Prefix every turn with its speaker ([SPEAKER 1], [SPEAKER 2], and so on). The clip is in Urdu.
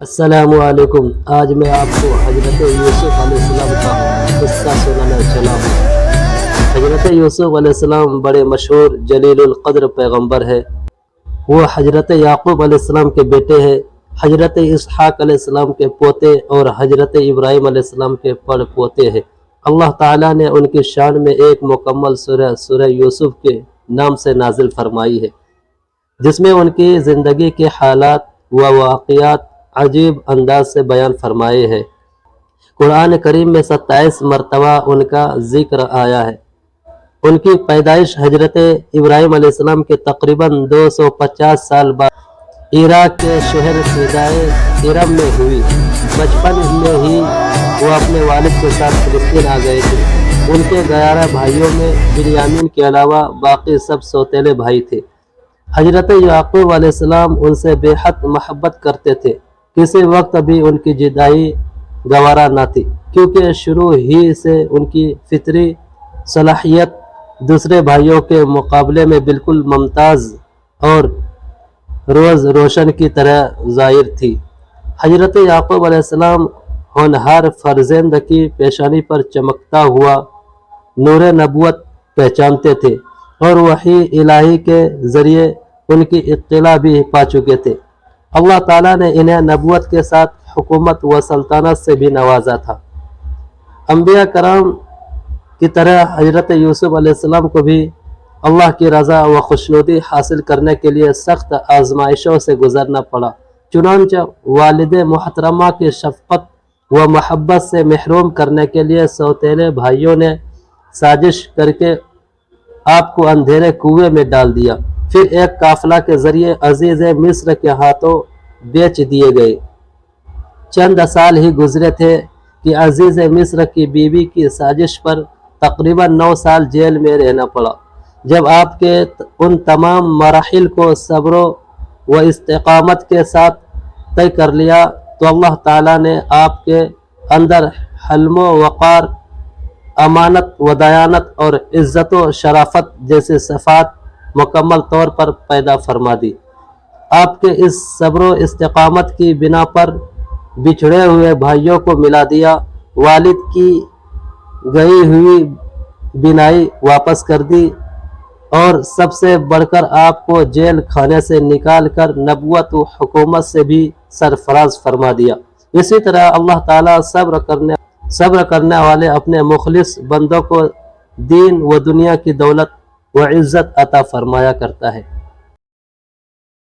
[SPEAKER 1] السلام علیکم۔ آج میں آپ کو حضرت یوسف علیہ السلام کا قصہ سنانا چلا ہوں۔ حضرت یوسف علیہ السلام بڑے مشہور جلیل القدر پیغمبر ہے۔ وہ حضرت یعقوب علیہ السلام کے بیٹے ہیں، حضرت اسحاق علیہ السلام کے پوتے اور حضرت ابراہیم علیہ السلام کے پڑ پوتے ہیں۔ اللہ تعالیٰ نے ان کی شان میں ایک مکمل سورہ یوسف کے نام سے نازل فرمائی ہے، جس میں ان کی زندگی کے حالات و واقعات عجیب انداز سے بیان فرمائے ہیں۔ قرآن کریم میں 27 مرتبہ ان کا ذکر آیا ہے۔ ان کی پیدائش حضرت ابراہیم علیہ السلام کے تقریباً 250 سال بعد عراق کے شہر فدائے ارم میں ہوئی۔ بچپن میں ہی وہ اپنے والد کے ساتھ فلسطین آ گئے تھے۔ ان کے 11 بھائیوں میں بنیامین کے علاوہ باقی سب سوتیلے بھائی تھے۔ حضرت یعقوب علیہ السلام ان سے بے حد محبت کرتے تھے۔ کسی وقت بھی ان کی جدائی گوارا نہ تھی، کیونکہ شروع ہی سے ان کی فطری صلاحیت دوسرے بھائیوں کے مقابلے میں بالکل ممتاز اور روز روشن کی طرح ظاہر تھی۔ حضرت یعقوب علیہ السلام ہونہار فرزند کی پیشانی پر چمکتا ہوا نور نبوت پہچانتے تھے اور وحی الہی کے ذریعے ان کی اطلاع بھی پا چکے تھے۔ اللہ تعالیٰ نے انہیں نبوت کے ساتھ حکومت و سلطنت سے بھی نوازا تھا۔ انبیاء کرام کی طرح حضرت یوسف علیہ السلام کو بھی اللہ کی رضا و خوشنودی حاصل کرنے کے لیے سخت آزمائشوں سے گزرنا پڑا۔ چنانچہ والد محترمہ کی شفقت و محبت سے محروم کرنے کے لیے سوتیلے بھائیوں نے سازش کر کے آپ کو اندھیرے کنویں میں ڈال دیا، پھر ایک قافلہ کے ذریعے عزیز مصر کے ہاتھوں بیچ دیے گئے۔ چند سال ہی گزرے تھے کہ عزیز مصر کی بیوی کی سازش پر تقریباً 9 سال جیل میں رہنا پڑا۔ جب آپ کے ان تمام مراحل کو صبر و استقامت کے ساتھ طے کر لیا تو اللہ تعالیٰ نے آپ کے اندر حلم و وقار، امانت و دیانت اور عزت و شرافت جیسی صفات مکمل طور پر پیدا فرما دی۔ آپ کے اس صبر و استقامت کی بنا پر بچھڑے ہوئے بھائیوں کو ملا دیا، والد کی گئی ہوئی بینائی واپس کر دی اور سب سے بڑھ کر آپ کو جیل خانے سے نکال کر نبوت و حکومت سے بھی سرفراز فرما دیا۔ اسی طرح اللہ تعالیٰ صبر کرنے والے اپنے مخلص بندوں کو دین و دنیا کی دولت و عزت عطا فرمایا کرتا ہے۔